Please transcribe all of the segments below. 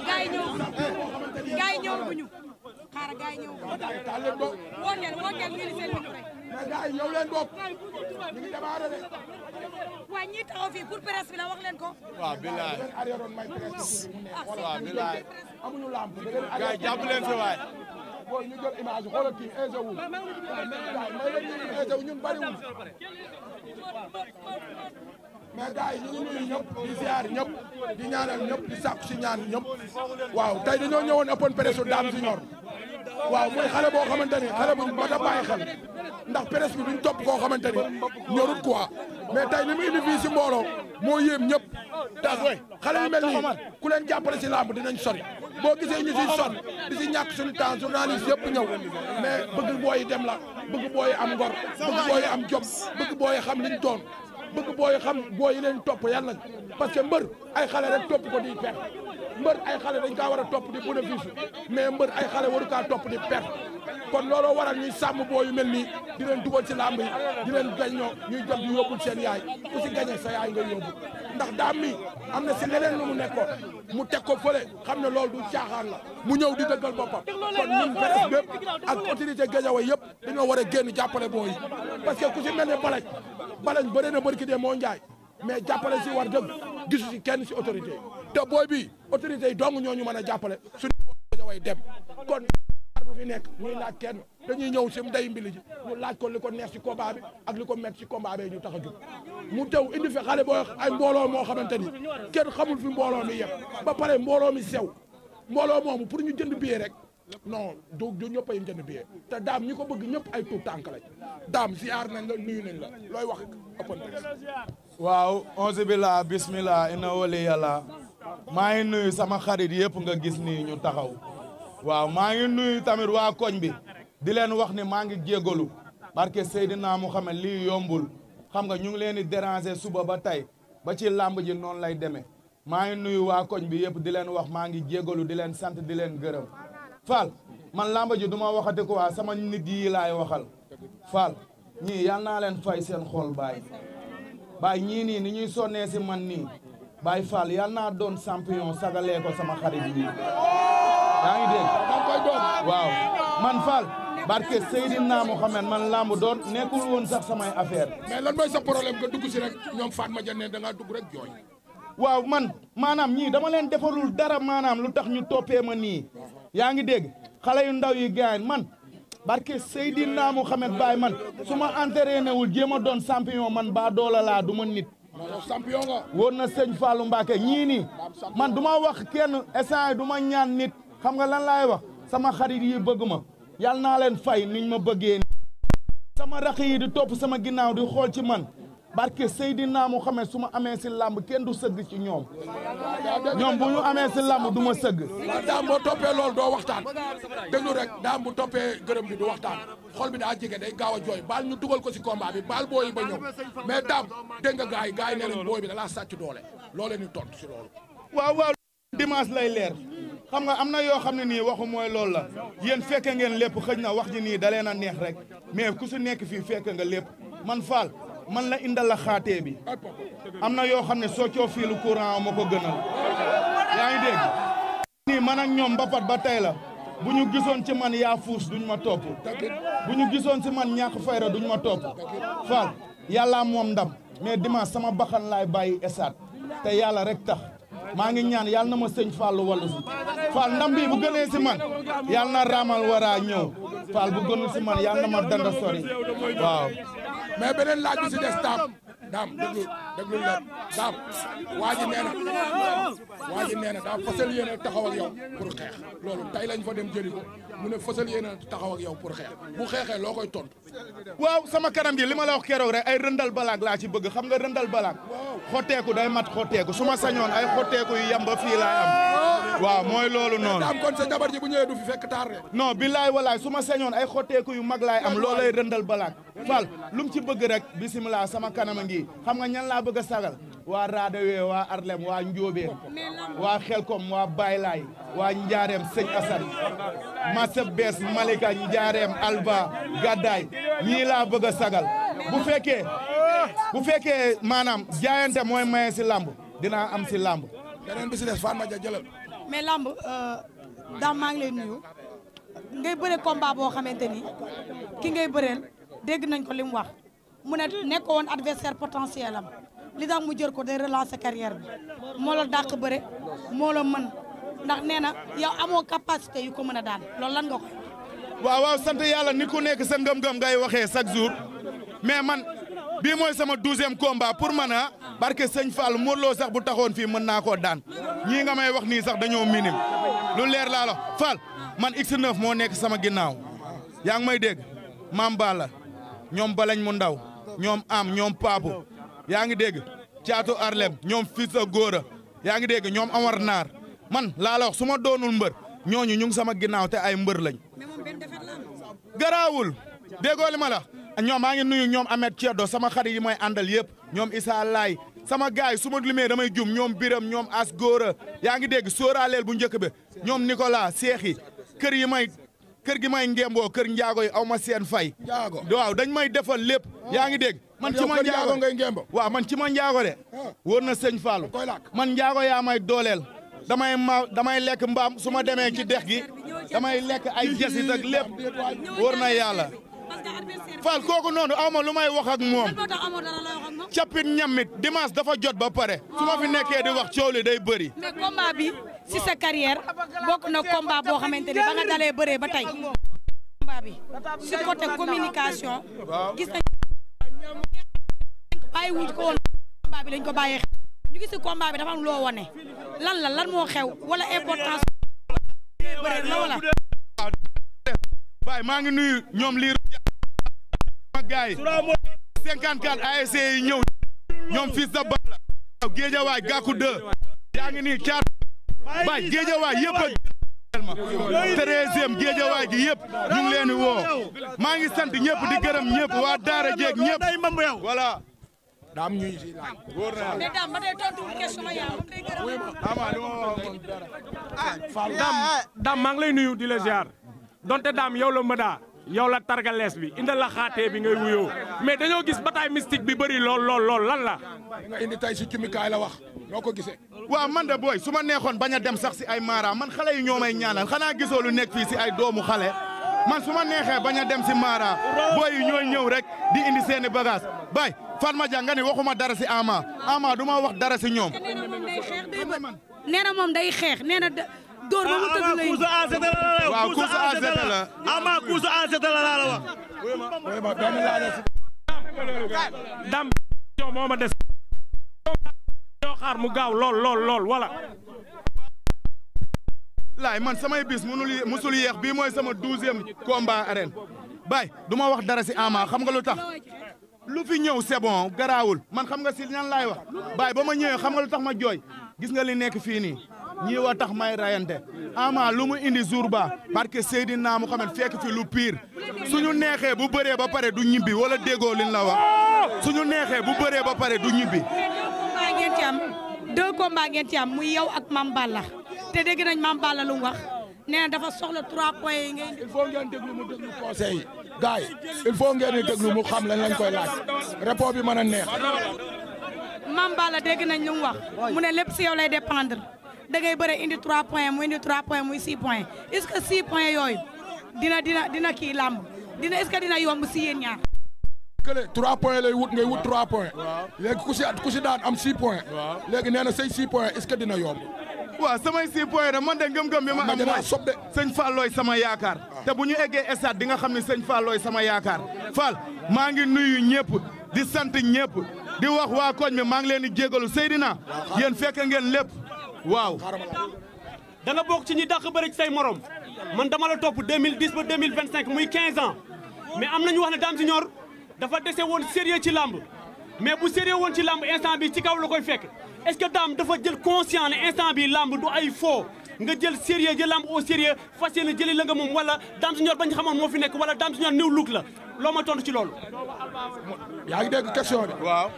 gaay ñëw bu ñu xaaral gaay ñëw wooteel ngeen seen micro rek mais gaay ñëw leen bopp ñu ngi démarré de waa ñi taxaw fii pour presse bi la wax leen ko waaw bilaay arrière may presse waaw bilaay amuñu lamp gaay jàpp leen fi waay boy ñu jël image xoolal kii Eze wu gaay may leen ñu Eze wu ñun bariwul mais gars yi ñu ngi nuyu ñëpp di ziar ñëpp di ñaanal ñëpp di sàkku si ñaan ñëpp waaw tey dañoo ñëwoon open presse Dame Junior waaw muy xale boo xamante ni xale bu mat a bàyyi xel ndax presse bi duñ topp koo xamante ni ñorut quoi mais tey li mu indi fii si mbooloo moo yéem ñëpp te xale yu mel nii ku leen jàppale si làmb dinañ sori boo gisee ñu siy sonn di si ñàkk suñu temps journaliste yëpp ñëw mais bëgg booy dem la bëgg booy am ngor bëgg booy am jom bëgg booy xam liñ doon bëgg booy xam booy yi leen topp yàlla parce que mbër ay xale rek topp ko di perte mbër ay xale dañ kaa war a topp di bénéfice mais mbër ay xale waru kaa topp di perte kon looloo waral ñuy sàmm booy yu mel nii di leen dugal ci làmb yi di leen gaññoo ñuy dem di yóbbul seen yaay ku si gañe sa yaay ngay yóbbu ndax daam mi am na si leneen lu mu nekkoon mu teg ko fële xam ne loolu du caaxaan la mu ñëw di dëggal boppam kon ñun presse bépp ak autorité Guédiawaye yëpp dañoo war a génn jàppale booy yi parce que ku si mel ne balañ bëri na bërki dee moo njaay mais jàppale si war dëgg gisu si kenn si autorité yi te booy bi autorité yi dong ñoo ñu mën a jàppale suñu Guédiawaye dem kon bu fi nekk ñuy laaj kenn dañuy ñëw si day mbili ji ñu laaj ko li ko neex si combat bi ak li ko métti si combat bi ñu tax a jóg mu tew indi fi xale boo ay mbooloo moo xamante ni kenn xamul fi mbooloo mi yem ba pare mbooloo mi sew mbooloo moomu pour ñu jënd billet rek non du ñëpp ay jënd billet te daam ñi ko bëgg ñëpp ay tuut tànk lañ daam ziar nañ la nuyu nañ la looy wax open presse waaw onze billah bismillah inna wali yàlla maa ngi nuyu sama xarit yëpp nga gis nii ñu taxaw waaw maa ngi nuyu tamit waa koñ bi di leen wax ni maa ngi jégalu barke Seydina Muhammad lii yombul xam nga ñu ngi leen di déranger suba ba tey ba ci làmb ji noonu lay demee maa ngi nuyu waa koñ bi yëpp di leen wax maa ngi jégalu di leen sant di leen gërëm Fall man làmb ji du ma waxati ko waa sama nit yi laay waxal Fall ñii yal naa leen fay seen xol baay ñii nii ni ñuy sonnee si man nii Baay Fall yal naa doon champion sagalee ko sama xarit yi yaa ngi dégg waaw man Fall barke Seydina Mohamed man lamb doon nekkul woon sax samay affaire mais lan mooy sa problème nga dugg si rek ñoom Fatma Diagne da ngaa dugg rek jooy waaw man maanaam ñii dama leen defalul dara maanaam lu tax ñu toppee ma nii yaa ngi dégg xale yu ndaw yi gaañ man barke Seydina Mohamed Baay man su ma entraîné wul jéem a doon champion man baa doola laa du ma nit champion nga woon na sëñ Fallou Mbacke ñii nii man du ma wax kenn instant du ma ñaan nit xam nga lan laay wax sama xarit yi bëgg ma yal naa leen fay niñ ma bëggee sama rax yi di topp sama ginnaaw di xool ci man barke Seydina Mohamed su ma amee si làmb kenn du sëgg ci ñoom ñoom bu ñu amee si làmb du ma sëgg daam boo toppee loolu doo waxtaan déglu rek daam bu toppee gërëm bi du waxtaan xol bi daa jege day gaaw a jooy baal ñu dugal ko si combat bi baal booyi ba ñëw mais daam dégg nga gars yi nee nañ booy bi da laa sàcc doole loo leen di tontu si loolu waaw dimanche lay leer xam nga am na yoo xam ne nii waxu mooy loolu la yéen fekke ngeen lépp xëj na wax ji nii da leen a neex rek mais ku si nekk fii fekk nga lépp man Fall man la indal la xaatee bi am na yoo xam ne soo coo fiilu courant ma ko gënal yaa ngi dégg nii man ak ñoom mbapat ba tey la bu ñu gisoon ci man yaa fuus duñ ma topp bu ñu gisoon ci man ñàkk fayra duñ ma topp Fall yàlla moom ndam mais dimanche sama baxan laay bàyyi esaat te yàlla rek tax maa ngi ñaan yàlla na ma sëñ Fallou wallu si Fall ndam bi bu gënee si man yàlla na raamal waraa ñëw Fall bu gënul si man yàlla na ma danda sori waaw mais beneen laaj bi si des daam déglu leen daam waa ji nee na daa fasal yéene taxaw ak yow pour xeex loolu tey lañ fa dem jëli ko mu ne fasal yéene taxaw ak yow pour xeex bu xeexee loo koy tontu waaw sama kanam gi li ma la wax keroog rek ay rëndal balaag laa ci bëgg xam nga rëndal balaag xotteeku day mat xotteeku su ma sañoon ay xotteeku yu yamba fii laay am waaw mooy loolu noonu daam kon sa jabar ji bu ñëwee du fi fekk taar de non billaay walaay su ma sañoon ay xotteeku yu mag laay am loolay rëndal balaag Fall lu mu ci bëgg rek bisimilah sama kanam ngi xam nga ñan laa bëgg a sagal waa Radewee waa Arlem waa Njóobeen waa Xelkom waa Baylaay waa Njaareem Sëñ Asan Massa Bees Malika Njaareem Alba Gaddaay ñii laa bëgg a sagal bu fekkee maanaam jaayante mooy maye si lamb dinaa am si lamb beneen bi si des Fatma Dia jëlal mais lamb Dame maa ngi lay nuyu ngay bëre combat boo xamante ni ki ngay bëreel dégg nañ ko li mu wax mu ne nekk woon adversaire potentiel am li tax mu jël ko day relancer carrière bi moo la dàq bëre moo la mën ndax nee na yow amoo capacité yu ko mën a daan loolu lan nga koy waaw sant yàlla ni ku nekk sa ngëm-ngëm ngay waxee chaque jour mais man bii mooy sama 12e combat pour man a barke sëñ Fall Modou Lo sax bu taxoon fii mën naa koo daan ñii nga may wax nii sax dañoo minime lu leer laa la Fall man X9 moo nekk sama ginnaaw yaa ngi may dégg Mame Balla ñoom Balañ mu ndaw ñoom am ñoom Papu yaa ngi dégg Caatu Arlem ñoom Fils a Góora yaa ngi dégg ñoom Amar Naar man laa la wax su ma doonul mbër ñooñu ñu ngi sama ginnaaw te ay mbër lañ garaawul déggoo li ma la ñoom maa ngi nuyu ñoom Ahmed Thiedo sama xarit yi may àndal yëpp ñoom Issa Laay sama gaay yi su ma limee damay jum ñoom Biram ñoom As Góora yaa ngi dégg sóoraaleel bu njëkk bi ñoom Nicolas Seex yi kër gi may ngemboo kër njaago yi aw ma seen fay waaw dañ may defal lépp yaa ngi dégg man ci ma njaago ngay ngembo waaw man ci ma njaago de wóor na sëñ Fallou man njaago yaa may dooleel damay lekk mbaam su ma demee ci dex gi damay lekk ay jasit ak lépp wóor na yàlla Fall kooku noonu aw ma lu may wax ak moom cappit ñammit dimanche dafa jot ba pare su ma fi nekkee di wax coow li day bëri mais combat bi si sa carrière bokk na combat boo xamante ni ba nga dalee bëree ba tey combat bi si côté communication gis nañ bàyyi wuñ ko woon combat bi lañ ko bàyyee xel ñu gis si combat bi dafa am loo wone lan moo xew wala importance bëri la wala baay maa ngi nuyu ñoom liir ma gaay 54 ASC yi ñëw ñoom Fils de Balla Géejawaay Gàkku 2 yaa ngi nii caat baay Géejawaay yëpp a 13e Géejawaay gi yëpp ñu ngi leen di woo maa ngi sant ñëpp di gërëm ñëpp waa daara jeeg ñëpp voilà daam ñuy si laaj wóor na mais Dame ba tey tontu question yaa moom day gërëm ama li ma wax moom dara Dame maa ngi lay nuyu di la ziar donte Dame yow la mëdaa yow la targalees bi indi la xaatee bi ngay wuyoo mais dañoo gis bataille mystique bi bëri lool lan la nga indi tey si cumikaay la wax noo ko gisee waaw man de booy su ma neexoon bañ a dem sax si ay maara man xale yi ñoo may ñaanal xanaa gisoo lu nekk fii si ay doomu xale man su ma neexee bañ a dem si maara booy yi ñooy ñëw rek di indi seeni bagage bay Fatma Dia nga ni waxuma dara si Ama du ma wax dara si ñoom nee na moom day xeex nee na dóor ba mu tëdd lay waaw course à zéro la Ama course à zéro la la wax Dame moo ma des ñoo xaar mu gaaw lool wala laay man samay bis musul yéex bii mooy sama 12e combat arène bay du ma wax dara si Ama xam nga lu tax lu fi ñëw c'est bon garaawul man xam nga si ñan laay wax bay ba ma ñëwee xam nga lu tax ma jooy gis nga li nekk fii nii ñii wa tax may rayante Ama lu mu indi jour ba parce que Seydina Muhammad fekk fi lu pire suñu neexee bu bëree ba pare du ñibbi wala déggoo liñ la wax suñu neexee bu bëree ba pare du ñibbi deux combats ngeen ci am muy yow ak Mame Balla te dégg nañ Mame Balla lu mu wax nee na dafa soxla 3 points yi ngay il faut ngeen déglu mu déglu conseil gars yi il faut ngeen di déglu mu xam lañ koy laaj réponse bi mën a neex Mame Balla dégg nañ lu mu wax mu ne lépp si yow lay dépendre da ngay bëre indi 3 points mu indi 3 points muy 6 points est-ce que 6 points yooyu dina kii làmb est-ce que dina yomb si yéen ñaar. kële 3 points lay wut ngay wut 3 points. léegi ku si daan am 6 points. léegi nee na say 6 points est-ce que dina yomb. waaw samay 6 points de man de ngëm-ngëm bi ma am mooy sëñ Fallooy sama yaakaar te bu ñu eggee stade di nga xam ne sëñ Fallooy sama yaakaar Fall maa ngi nuyu ñëpp di sant ñëpp di wax waa koñ mi maa ngi leen di jégalu Seydina yéen fekk ngeen lépp waaw. da nga bokk ci ñi dàq bëri ci say morom man dama la topp 2010 ba 2025 muy 15 ans mais am nañu wax ne Dame Junior dafa dese woon sérieux ci làmb mais bu sérieux woon ci làmb instant bi ci kaw la koy fekk est-ce que Dame dafa jël conscient ne instant bi làmb du ay faux nga jël sérieux jël làmb au sérieux fas yéene jëli la nga moom wala Dame Junior bañ xamoon moo fi nekk wala Dame Junior new look la loo ma tontu ci loolu. yaa ngi dégg question bi. waaw.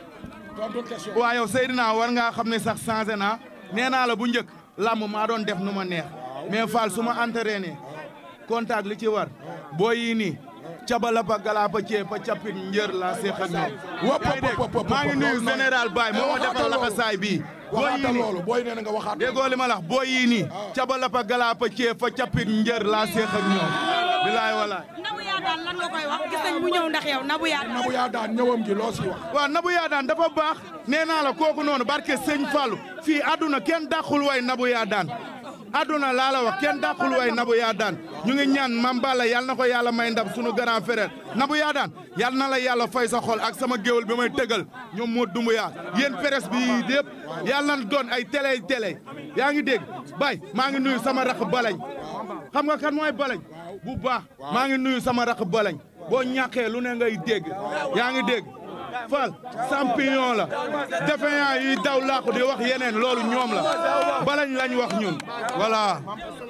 tontu question waaw yow Seydina war ngaa xam ne sax changé naa nee naa la bu njëkk làmb maa doon def nu ma neex mais Fall su ma entraîné contact li ci war boo yii nii cabala pa galapa cee pa capit njër la seex ak ñoom maa ngi nuyu général Baye moo ma defal laxasaay bii waxaatal loolu booy nee na nga waxaat. déggoo li ma la wax booy yii nii. caba la fa galaapa cee fa capit njër laa seex ak ñoom. bilaay walaay. Nabou Yadane lan nga koy wax gis nañ mu ñëw ndax yow Nabou Yadane. Nabou Yadane ñëwam gi loo si wax. waaw Nabou Yadane dafa baax. nee naa la kooku noonu barke sëñ Fallou. fii àdduna kenn dàqul way Nabou Yadane. àdduna laa la wax kenn dàqul way Nabou Yadane ñu ngi ñaan Mame Balla yal na ko yàlla may ndam sunu grand frère Nabou Yadane yal na la yàlla fay sa xol ak sama géwél bi may tëgal ñoom moo dumbuyaa yéen presse bi yëpp yal na doon ay télé yaa ngi dégg bay maa ngi nuyu sama rakk balañ xam nga kan mooy balañ bu baax maa ngi nuyu sama rakk balañ boo ñàkkee lu ne ngay dégg yaa ngi dégg Fall champion la défaillant yi daw laaku di wax yeneen loolu ñoom la balañ lañ wax ñun voilà.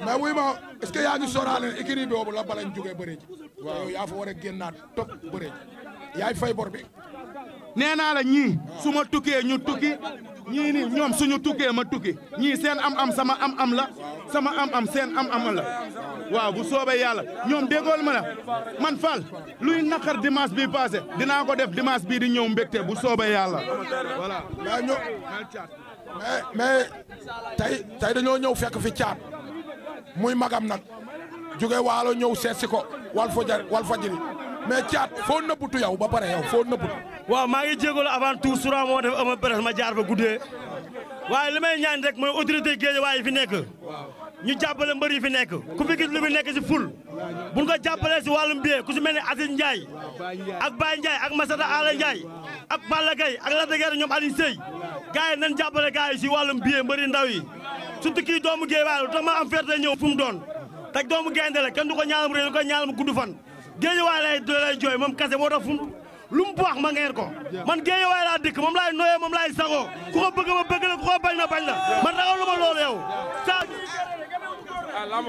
mais wuy ma est-ce que yaa ngi sóoraale écurie boobu la balañ jógee bëre ji. waaw yaa fa war a génnaat topp bëre ji yaay fay bor bi. nee naa la ñii su ma tukkee ñu tukki ñii ni ñoom suñu tukkee ma tukki ñii seen am-am sama am-am la sama am-am seen am-am la waaw bu soobee yàlla ñoom déggool ma la man Fall luy naqar dimanche bii passé dinaa ko def dimanche bii di ñëw mbégte bu soobee yàlla voilà. mais tey dañoo ñëw fekk fi caat muy magam nag jóge waalo ñëw seet si ko Walfadjri mais caat foo nëbbutu yow ba pare yow foo nëbbutu. waaw maa ngi jégalu avant tout sura moo def ama presse ma jaar fa guddee waaye li may ñaan rek mooy autorité Guédiawaye yi fi nekk ñu jàppale mbër yi fi nekk ku fi gis lu fi nekk si ful buñ ko jàppalee si wàllum bie ku si mel ne Aziz Ndiaye ak Baye Ndiaye ak Massata Ala Ndiaye ak Balla Gaye ak Lac de Guiers ñoom Aliou Seye gars yi nañ jàppale gars yi si wàllum bie mbëri ndaw yi surtout kii doomu Guédiawaye lu tax ma am fierté ñëw fu mu doon teg doomu gaynde la kenn du ko ñaanal réew du ko ñaanal gudd fan Guédiawaye lay jooy moom kase moo tax fu lu mu wax ma ngeer ko man Guédiawaye laa dëkk moom laay noyee moom laay sagoo ku ko bëgg ma bëgg la ku ko bañ na bañ la man ragal lu ma loolu yow sa lamb